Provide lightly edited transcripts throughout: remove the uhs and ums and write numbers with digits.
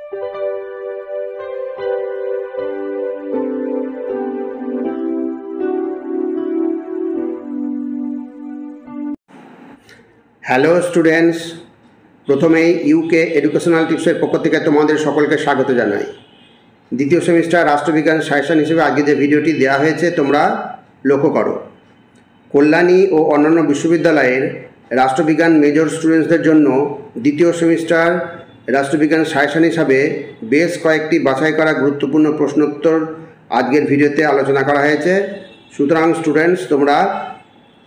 Hello students, প্রথমেই UK educational টিপসের পক্ষ থেকে তোমাদের সকলকে স্বাগত জানাই। দ্বিতীয় সেমিস্টার রাষ্ট্রবিজ্ঞান সাজেশন হিসেবে আগে যে ভিডিওটি দেওয়া হয়েছে তোমরা লক্ষ্য করো। কল্যাণী ও অন্যান্য বিশ্ববিদ্যালয়ের রাষ্ট্রবিজ্ঞান মেজর স্টুডেন্টসদের জন্য দ্বিতীয় সেমিস্টার রাষ্ট্রবিজ্ঞান সাজেশন হিসাবে বেশ কয়েকটি বাছাই করা গুরুত্বপূর্ণ প্রশ্নোত্তর আজকের ভিডিওতে আলোচনা করা হয়েছে। সুতরাং স্টুডেন্টস, তোমরা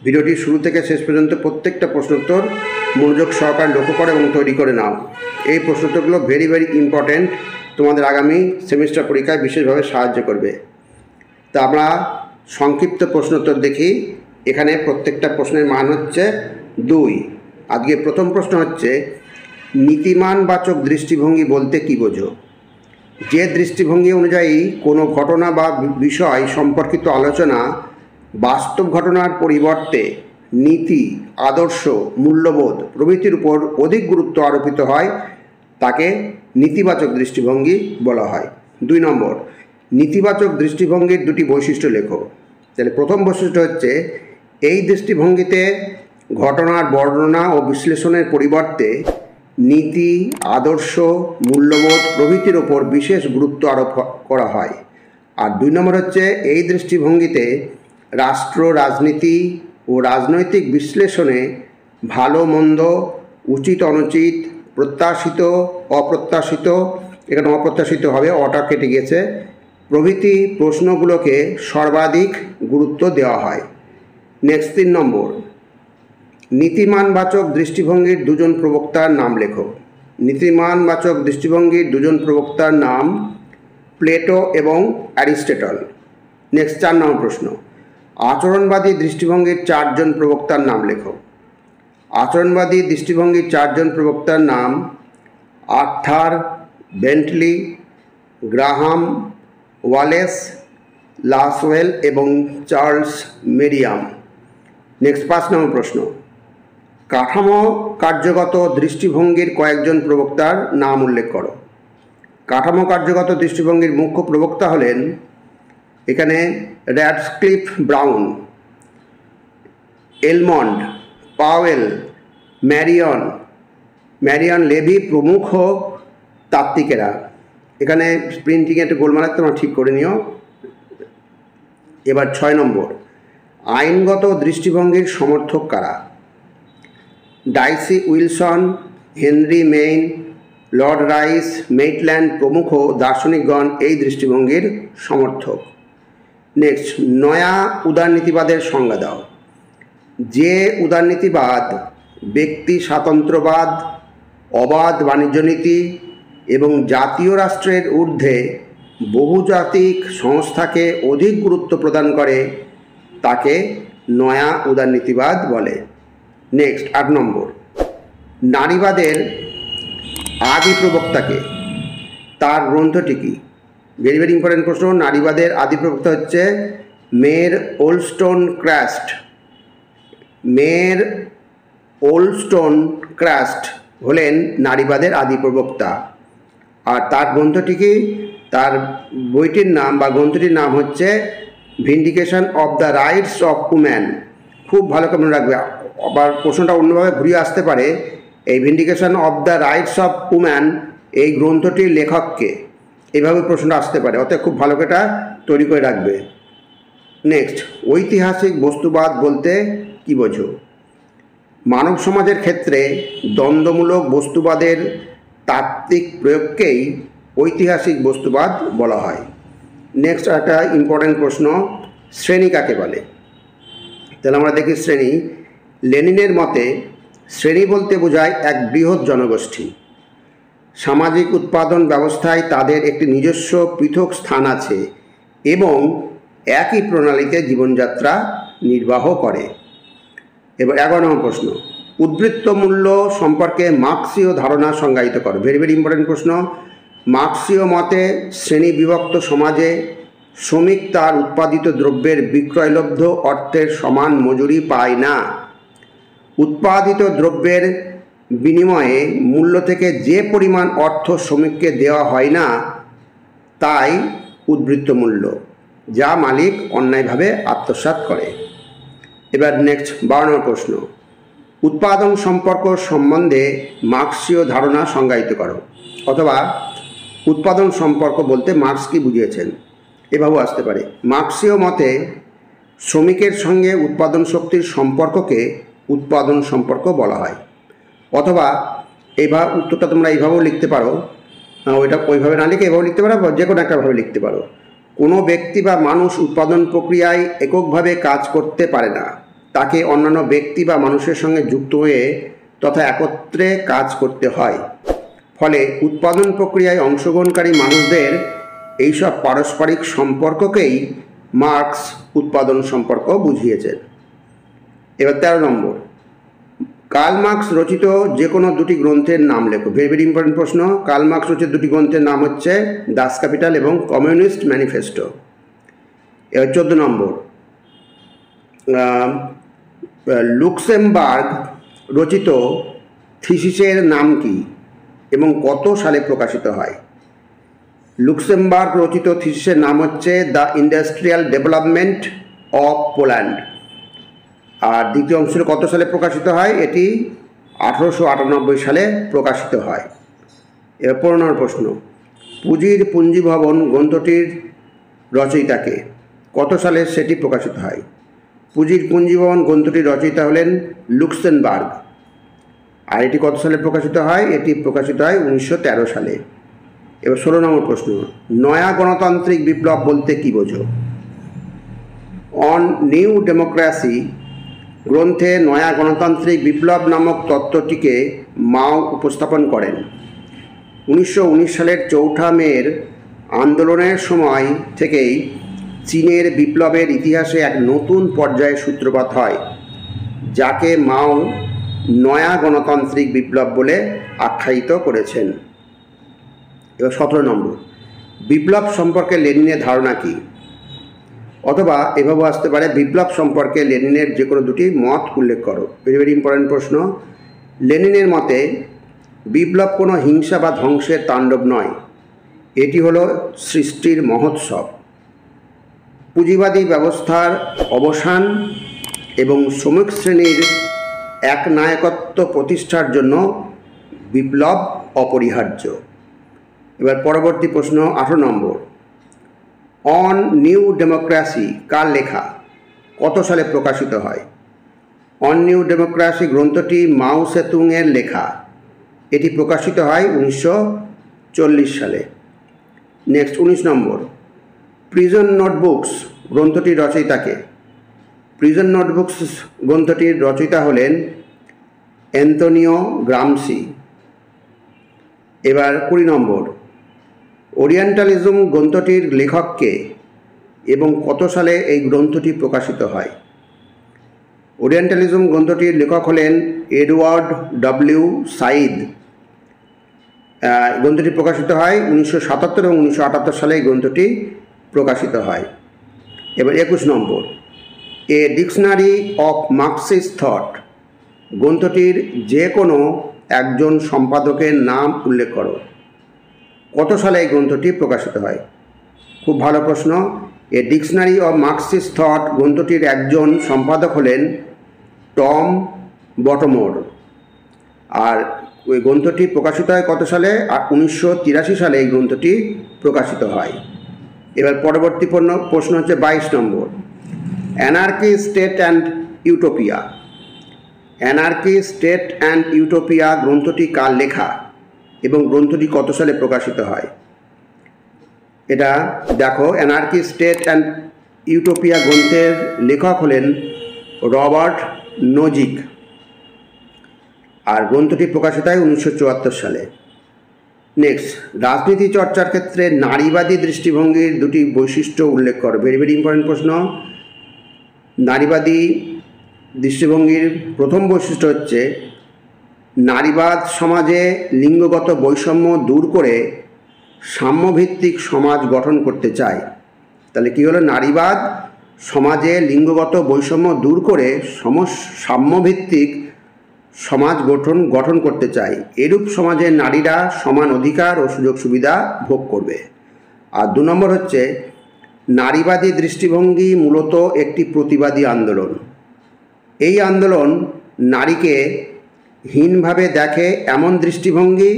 ভিডিওটি শুরু থেকে শেষ পর্যন্ত প্রত্যেকটা প্রশ্নোত্তর মনোযোগ সহকারে লক্ষ্য করো এবং তৈরি করে নাও। এই প্রশ্নোত্তরগুলো ভেরি ইম্পর্ট্যান্ট, তোমাদের আগামী সেমিস্টার পরীক্ষায় বিশেষভাবে সাহায্য করবে। তা আমরা সংক্ষিপ্ত প্রশ্নোত্তর দেখি। এখানে প্রত্যেকটা প্রশ্নের মান হচ্ছে 2। আজকে প্রথম প্রশ্ন হচ্ছে, নীতিমানবাচক দৃষ্টিভঙ্গি বলতে কী বোঝো? যে দৃষ্টিভঙ্গি অনুযায়ী কোনো ঘটনা বা বিষয় সম্পর্কিত আলোচনা বাস্তব ঘটনার পরিবর্তে নীতি, আদর্শ, মূল্যবোধ প্রভৃতির উপর অধিক গুরুত্ব আরোপিত হয় তাকে নীতিবাচক দৃষ্টিভঙ্গি বলা হয়। 2 নম্বর, নীতিবাচক দৃষ্টিভঙ্গির দুটি বৈশিষ্ট্য লেখো। তাহলে প্রথম বৈশিষ্ট্য হচ্ছে, এই দৃষ্টিভঙ্গিতে ঘটনার বর্ণনা ও বিশ্লেষণের পরিবর্তে নীতি, আদর্শ, মূল্যবোধ প্রভৃতির ওপর বিশেষ গুরুত্ব আরোপ করা হয়। আর 2 নম্বর হচ্ছে, এই দৃষ্টিভঙ্গিতে রাষ্ট্র, রাজনীতি ও রাজনৈতিক বিশ্লেষণে ভালো মন্দ, উচিত অনুচিত, প্রত্যাশিত অপ্রত্যাশিত, এখানে অপ্রত্যাশিত হবে, অটা কেটে গেছে, প্রভৃতি প্রশ্নগুলোকে সর্বাধিক গুরুত্ব দেওয়া হয়। নেক্সট 3 নম্বর, নীতিমানবাচক দৃষ্টিভঙ্গির দুজন প্রবক্তার নাম লেখো। নীতিমানবাচক দৃষ্টিভঙ্গির দুজন প্রবক্তার নাম প্লেটো এবং অ্যারিস্টটল। নেক্সট 4 নম্বর প্রশ্ন, আচরণবাদী দৃষ্টিভঙ্গির 4 জন প্রবক্তার নাম লেখো। আচরণবাদী দৃষ্টিভঙ্গির 4 জন প্রবক্তার নাম আর্থার বেন্টলি, গ্রাহাম ওয়ালেস, লাসওয়েল এবং চার্লস মেরিয়াম। নেক্সট 5 নম্বর প্রশ্ন, কাঠামো কার্যগত দৃষ্টিভঙ্গির কয়েকজন প্রবক্তার নাম উল্লেখ করো। কাঠামো কার্যগত দৃষ্টিভঙ্গির মুখ্য প্রবক্তা হলেন এখানে র্যাডক্লিফ ব্রাউন, এলমন্ড, পাওয়েল, ম্যারিয়ন লেভি প্রমুখ তাত্ত্বিকেরা। এখানে প্রিন্টিংয়ে একটু গোলমাল আছে, তোমরা ঠিক করে নিও। এবার 6 নম্বর, আইনগত দৃষ্টিভঙ্গির সমর্থক কারা? Dicey Wilson, Henry Maine, Lord Bryce, Maitland প্রমুখ দার্শনিকগণ এই দৃষ্টিভঙ্গির সমর্থক। নেক্সট, নয়া উদারনীতিবাদের সংজ্ঞা দাও। যে উদারনীতিবাদ ব্যক্তি স্বাতন্ত্র্যবাদ, অবাধ বাণিজ্য নীতি এবং জাতীয় রাষ্ট্রের ঊর্ধ্বে বহুজাতিক সংস্থাকে অধিক গুরুত্ব প্রদান করে তাকে নয়া উদারনীতিবাদ বলে। নেক্সট 8 নম্বর, নারীবাদের আদি প্রবক্তাকে, তার গ্রন্থটি কি? ভেরি ইম্পর্টেন্ট প্রশ্ন। নারীবাদের আদি প্রবক্তা হচ্ছে মের ওলস্টোনক্রাফট। মের ওলস্টোনক্রাফট হলেন নারীবাদের আদি প্রবক্তা। আর তার গ্রন্থটি কি? তার বইটির নাম বা গ্রন্থটির নাম হচ্ছে vindication of the rights of woman. খুব ভালো করে মনে রাখবে, আবার প্রশ্নটা অন্যভাবে ঘুরিয়ে আসতে পারে। এই vindication of the rights of woman এই গ্রন্থটির লেখককে, এইভাবে প্রশ্নটা আসতে পারে, অতএব খুব ভালো করে এটা তৈরি করে রাখবে। নেক্সট, ঐতিহাসিক বস্তুবাদ বলতে কী বোঝো? মানব সমাজের ক্ষেত্রে দ্বন্দ্বমূলক বস্তুবাদের তাত্ত্বিক প্রয়োগকেই ঐতিহাসিক বস্তুবাদ বলা হয়। নেক্সট একটা ইম্পর্ট্যান্ট প্রশ্ন, শ্রেণী কাকে বলে? তাহলে আমরা দেখি শ্রেণী। লেনিনের মতে শ্রেণী বলতে বোঝায় এক বৃহৎ জনগোষ্ঠী। সামাজিক উৎপাদন ব্যবস্থায় তাদের একটি নিজস্ব পৃথক স্থান আছে এবং একই প্রণালীতে জীবনযাত্রা নির্বাহ করে। এবার 11 নম্বর প্রশ্ন, উদ্বৃত্ত মূল্য সম্পর্কে মার্ক্সীয় ধারণা সংজ্ঞায়িত করো। ভেরি ইম্পর্টেন্ট প্রশ্ন। মার্ক্সীয় মতে শ্রেণী বিভক্ত সমাজে শ্রমিক তার উৎপাদিত দ্রব্যের বিক্রয়লব্ধ অর্থের সমান মজুরি পায় না। উৎপাদিত দ্রব্যের বিনিময়ে মূল্য থেকে যে পরিমাণ অর্থ শ্রমিককে দেওয়া হয় না তাই উদ্বৃত্ত মূল্য, যা মালিক অন্যায়ভাবে আত্মসাৎ করে। এবার নেক্সট 12 নম্বর প্রশ্ন, উৎপাদন সম্পর্ক সম্বন্ধে মার্ক্সীয় ধারণা সংজ্ঞায়িত করো। অথবা উৎপাদন সম্পর্ক বলতে মার্ক্স কি বুঝিয়েছেন, এভাবেও আসতে পারে। মার্ক্সীয় মতে শ্রমিকের সঙ্গে উৎপাদন শক্তির সম্পর্ককে উৎপাদন সম্পর্ক বলা হয়। অথবা উত্তরটা তোমরা এইভাবেও লিখতে পারো, ওইটা ওইভাবে না লিখে এভাবে লিখতে পারো, যে কোনো একটাভাবে লিখতে পারো। কোনো ব্যক্তি বা মানুষ উৎপাদন প্রক্রিয়ায় এককভাবে কাজ করতে পারে না, তাকে অন্যান্য ব্যক্তি বা মানুষের সঙ্গে যুক্ত হয়ে তথা একত্রে কাজ করতে হয়। ফলে উৎপাদন প্রক্রিয়ায় অংশগ্রহণকারী মানুষদের এইসব পারস্পরিক সম্পর্ককেই মার্ক্স উৎপাদন সম্পর্ক বুঝিয়েছেন। এবার 13 নম্বর, কার্ল মার্ক্স রচিত যে কোনো দুটি গ্রন্থের নাম লেখো। ভেরি ভেরি ইম্পর্টেন্ট প্রশ্ন। কার্ল মার্ক্স রচিত দুটি গ্রন্থের নাম হচ্ছে দাস ক্যাপিটাল এবং কমিউনিস্ট ম্যানিফেস্টো। এবার 14 নম্বর, লুক্সেমবার্গ রচিত থিসিসের নাম কি এবং কত সালে প্রকাশিত হয়? লুক্সেমবার্গ রচিত থিসিসের নাম হচ্ছে The Industrial Development of Poland. আর দ্বিতীয় অংশটি কত সালে প্রকাশিত হয়? এটি 1898 সালে প্রকাশিত হয়। এবার 15 নম্বর প্রশ্ন, পুঁজির পুঞ্জীভবন গ্রন্থটির রচয়িতাকে, কত সালে সেটি প্রকাশিত হয়? পুঁজির পুঞ্জীভবন গ্রন্থটির রচয়িতা হলেন লুক্সেমবার্গ। আর এটি কত সালে প্রকাশিত হয়? এটি প্রকাশিত হয় 1913 সালে। এবার 16 নম্বর প্রশ্ন, নয়া গণতান্ত্রিক বিপ্লব বলতে কী বোঝো? অন নিউ ডেমোক্রেসি গ্রন্থে নয়া গণতান্ত্রিক বিপ্লব নামক তত্ত্বটিকে মাও উপস্থাপন করেন। 1919 সালের 4 মের আন্দোলনের সময় থেকেই চীনের বিপ্লবের ইতিহাসে এক নতুন পর্যায়ের সূত্রপাত হয়, যাকে মাও নয়া গণতান্ত্রিক বিপ্লব বলে আখ্যায়িত করেছেন। এবার 17 নম্বর, বিপ্লব সম্পর্কে লেনিনের ধারণা কী? অথবা এভাবে আসতে পারে, বিপ্লব সম্পর্কে লেনিনের যে কোনো দুটি মত উল্লেখ করো। ভেরি ভেরি ইম্পর্টেন্ট প্রশ্ন। লেনিনের মতে বিপ্লব কোনো হিংসা বা ধ্বংসের তাণ্ডব নয়, এটি হলো সৃষ্টির মহোৎসব। পুঁজিবাদী ব্যবস্থার অবসান এবং শ্রমিক শ্রেণীর একনায়কত্ব প্রতিষ্ঠার জন্য বিপ্লব অপরিহার্য। এবার পরবর্তী প্রশ্ন 18 নম্বর, অন নিউ ডেমোক্রেসি কার লেখা, কত সালে প্রকাশিত হয়? অন নিউ ডেমোক্রেসি গ্রন্থটি মাও সেতুংয়ের লেখা, এটি প্রকাশিত হয় 1940 সালে। নেক্সট 19 নম্বর, প্রিজন নোটবুকস গ্রন্থটির রচয়িতাকে? প্রিজন নোটবুকস গ্রন্থটির রচয়িতা হলেন অ্যান্তোনিও গ্রামসি। এবার 20 নম্বর, ওরিয়েন্টালিজম গ্রন্থটির লেখককে এবং কত সালে এই গ্রন্থটি প্রকাশিত হয়? ওরিয়েন্টালিজম গ্রন্থটির লেখক হলেন এডওয়ার্ড ডব্লিউ সাইদ। গ্রন্থটি প্রকাশিত হয় 1977 এবং 1978 সালে এই গ্রন্থটি প্রকাশিত হয়। এবার 21 নম্বর, A Dictionary of Marxist Thought গ্রন্থটির যে কোনো একজন সম্পাদকের নাম উল্লেখ করো। কত সালে এই গ্রন্থটি প্রকাশিত হয়? খুব ভালো প্রশ্ন। A Dictionary of Marxist Thought গ্রন্থটির একজন সম্পাদক হলেন টম বটমোর। আর ওই গ্রন্থটি প্রকাশিত হয় কত সালে? 1983 সালে এই গ্রন্থটি প্রকাশিত হয়। এবার পরবর্তী প্রশ্ন হচ্ছে 22 নম্বর, Anarchy State and Utopia. Anarchy State and Utopia গ্রন্থটি কার লেখা এবং গ্রন্থটি কত সালে প্রকাশিত হয়? এটা দেখো, অ্যানার্কি স্টেট অ্যান্ড ইউটোপিয়া গ্রন্থের লেখক হলেন রবার্ট নোজিক। আর গ্রন্থটি প্রকাশিত হয় 1974 সালে। নেক্সট, রাজনীতি চর্চার ক্ষেত্রে নারীবাদী দৃষ্টিভঙ্গির দুটি বৈশিষ্ট্য উল্লেখ করো। ভেরি ভেরি ইম্পর্টেন্ট প্রশ্ন। নারীবাদী দৃষ্টিভঙ্গির প্রথম বৈশিষ্ট্য হচ্ছে নারীবাদ সমাজে লিঙ্গগত বৈষম্য দূর করে সাম্যভিত্তিক সমাজ গঠন করতে চায়। তাহলে কী হলো? নারীবাদ সমাজে লিঙ্গগত বৈষম্য দূর করে সাম্যভিত্তিক সমাজ গঠন করতে চাই। এরূপ সমাজে নারীরা সমান অধিকার ও সুযোগ সুবিধা ভোগ করবে। আর 2 নম্বর হচ্ছে নারীবাদী দৃষ্টিভঙ্গি মূলত একটি প্রতিবাদী আন্দোলন। এই আন্দোলন নারীকে হীনভাবে দেখে এমন দৃষ্টিভঙ্গি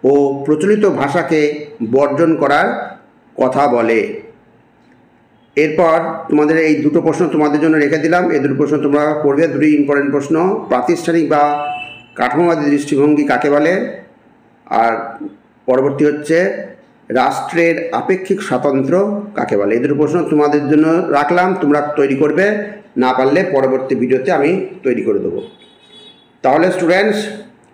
ও প্রচলিত ভাষাকে বর্জন করার কথা বলে। এরপর তোমাদের এই 2টো প্রশ্ন তোমাদের জন্য রেখে দিলাম। এই 2টো প্রশ্ন তোমরা করবে, 2টি ইম্পর্টেন্ট প্রশ্ন। প্রাতিষ্ঠানিক বা কাঠামোবাদী দৃষ্টিভঙ্গি কাকে বলে, আর পরবর্তী হচ্ছে রাষ্ট্রের আপেক্ষিক স্বাতন্ত্র্য কাকে বলে। এই 2টো প্রশ্ন তোমাদের জন্য রাখলাম, তোমরা তৈরি করবে, না পারলে পরবর্তী ভিডিওতে আমি তৈরি করে দেবো। তাহলে স্টুডেন্টস,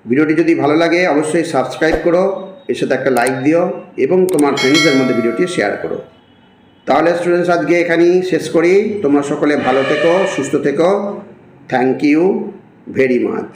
ভিডিওটি যদি ভালো লাগে অবশ্যই সাবস্ক্রাইব করো, এর সাথে একটা লাইক দিও এবং তোমার ফ্রেন্ডসদের মধ্যে ভিডিওটি শেয়ার করো। তাহলে স্টুডেন্টস, আজকে এখানেই শেষ করি। তোমরা সকলে ভালো থেকো, সুস্থ থেকো। Thank you very much.